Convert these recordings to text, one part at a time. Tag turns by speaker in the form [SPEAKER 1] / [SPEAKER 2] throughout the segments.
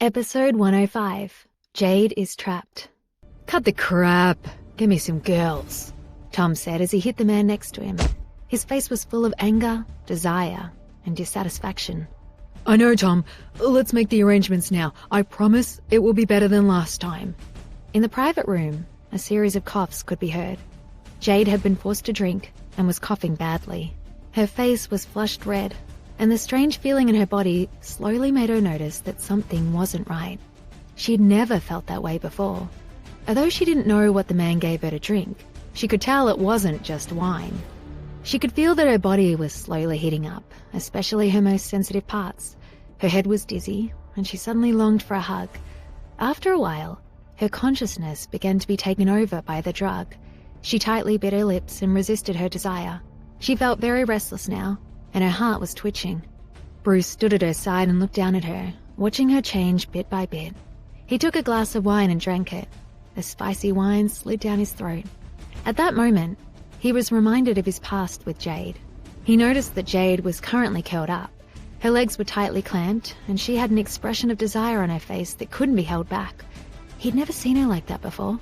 [SPEAKER 1] Episode 105. Jade is trapped. "Cut the crap. Give me some girls," Tom said as he hit the man next to him. His face was full of anger, desire, and dissatisfaction. "I know, Tom. Let's make the arrangements now. I promise it will be better than last time." In the private room, a series of coughs could be heard. Jade had been forced to drink and was coughing badly. Her face was flushed red, and the strange feeling in her body slowly made her notice that something wasn't right. She'd never felt that way before. Although she didn't know what the man gave her to drink, she could tell it wasn't just wine. She could feel that her body was slowly heating up, especially her most sensitive parts. Her head was dizzy, and she suddenly longed for a hug. After a while, her consciousness began to be taken over by the drug. She tightly bit her lips and resisted her desire. She felt very restless now, and her heart was twitching. Bruce stood at her side and looked down at her, watching her change bit by bit. He took a glass of wine and drank it. The spicy wine slid down his throat. At that moment, he was reminded of his past with Jade. He noticed that Jade was currently curled up. Her legs were tightly clamped, and she had an expression of desire on her face that couldn't be held back. He'd never seen her like that before.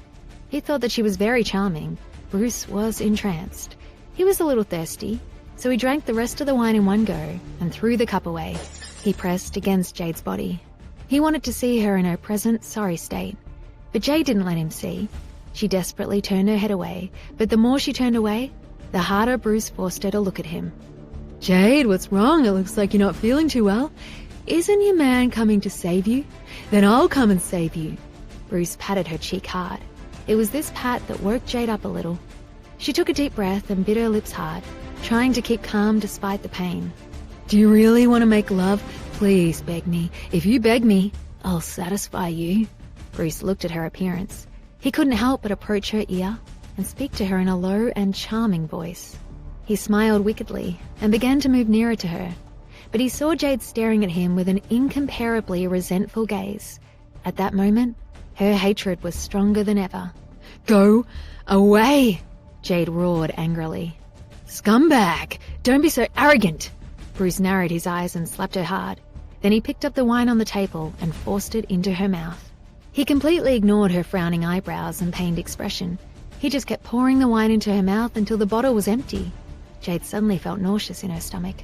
[SPEAKER 1] He thought that she was very charming. Bruce was entranced. He was a little thirsty, so he drank the rest of the wine in one go and threw the cup away. He pressed against Jade's body. He wanted to see her in her present sorry state. But Jade didn't let him see. She desperately turned her head away, but the more she turned away, the harder Bruce forced her to look at him. "Jade, what's wrong? It looks like you're not feeling too well. Isn't your man coming to save you? Then I'll come and save you." Bruce patted her cheek hard. It was this pat that woke Jade up a little. She took a deep breath and bit her lips hard, trying to keep calm despite the pain. "Do you really want to make love? Please beg me. If you beg me, I'll satisfy you." Bruce looked at her appearance. He couldn't help but approach her ear and speak to her in a low and charming voice. He smiled wickedly and began to move nearer to her, but he saw Jade staring at him with an incomparably resentful gaze. At that moment, her hatred was stronger than ever. "Go away!" Jade roared angrily. "Scumbag! Don't be so arrogant!" Bruce narrowed his eyes and slapped her hard. Then he picked up the wine on the table and forced it into her mouth. He completely ignored her frowning eyebrows and pained expression. He just kept pouring the wine into her mouth until the bottle was empty. Jade suddenly felt nauseous in her stomach.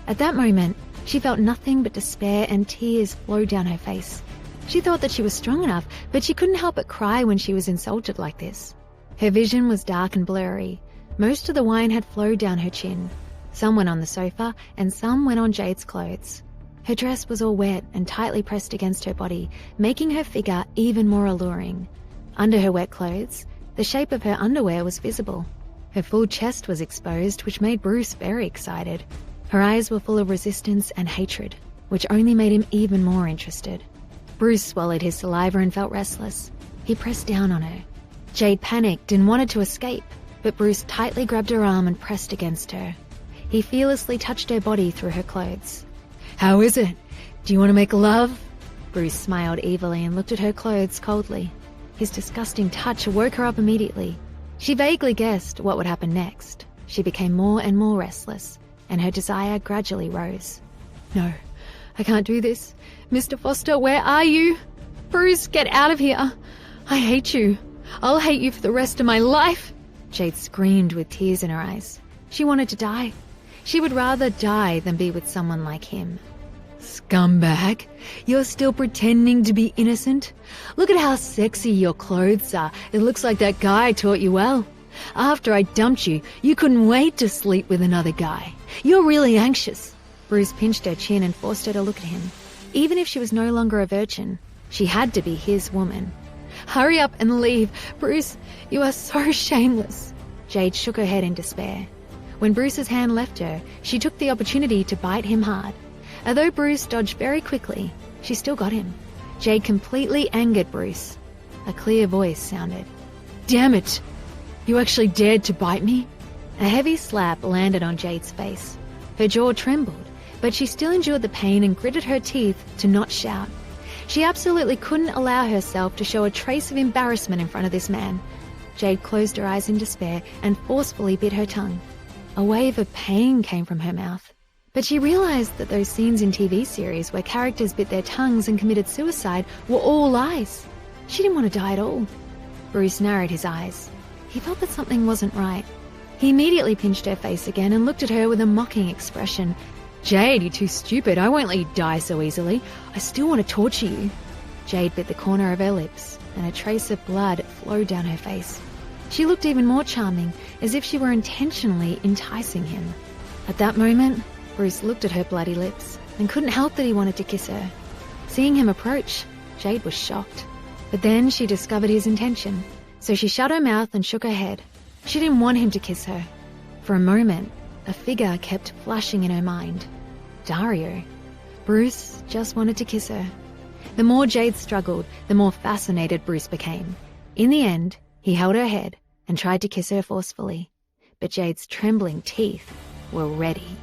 [SPEAKER 1] At that moment, she felt nothing but despair, and tears flowed down her face. She thought that she was strong enough, but she couldn't help but cry when she was insulted like this. Her vision was dark and blurry. Most of the wine had flowed down her chin. Some went on the sofa, and some went on Jade's clothes. Her dress was all wet and tightly pressed against her body, making her figure even more alluring. Under her wet clothes, the shape of her underwear was visible. Her full chest was exposed, which made Bruce very excited. Her eyes were full of resistance and hatred, which only made him even more interested. Bruce swallowed his saliva and felt restless. He pressed down on her. Jade panicked and wanted to escape, but Bruce tightly grabbed her arm and pressed against her. He fearlessly touched her body through her clothes. "How is it? Do you want to make love?" Bruce smiled evilly and looked at her clothes coldly. His disgusting touch woke her up immediately. She vaguely guessed what would happen next. She became more and more restless, and her desire gradually rose. "No, I can't do this. Mr. Foster, where are you? Bruce, get out of here. I hate you. I'll hate you for the rest of my life." Jade screamed with tears in her eyes. She wanted to die. She would rather die than be with someone like him. "Scumbag, you're still pretending to be innocent? Look at how sexy your clothes are. It looks like that guy taught you well. After I dumped you, you couldn't wait to sleep with another guy. You're really anxious." Bruce pinched her chin and forced her to look at him. Even if she was no longer a virgin, she had to be his woman. "Hurry up and leave. Bruce, you are so shameless." Jade shook her head in despair. When Bruce's hand left her, she took the opportunity to bite him hard. Although Bruce dodged very quickly, she still got him. Jade completely angered Bruce. A clear voice sounded. "Damn it! You actually dared to bite me?" A heavy slap landed on Jade's face. Her jaw trembled, but she still endured the pain and gritted her teeth to not shout. She absolutely couldn't allow herself to show a trace of embarrassment in front of this man. Jade closed her eyes in despair and forcefully bit her tongue. A wave of pain came from her mouth. But she realised that those scenes in TV series where characters bit their tongues and committed suicide were all lies. She didn't want to die at all. Bruce narrowed his eyes. He felt that something wasn't right. He immediately pinched her face again and looked at her with a mocking expression. "Jade, you're too stupid. I won't let you die so easily. I still want to torture you." Jade bit the corner of her lips, and a trace of blood flowed down her face. She looked even more charming, as if she were intentionally enticing him. At that moment, Bruce looked at her bloody lips and couldn't help that he wanted to kiss her. Seeing him approach, Jade was shocked. But then she discovered his intention, so she shut her mouth and shook her head. She didn't want him to kiss her. For a moment, a figure kept flashing in her mind. Dario. Bruce just wanted to kiss her. The more Jade struggled, the more fascinated Bruce became. In the end, he held her head and tried to kiss her forcefully. But Jade's trembling teeth were ready.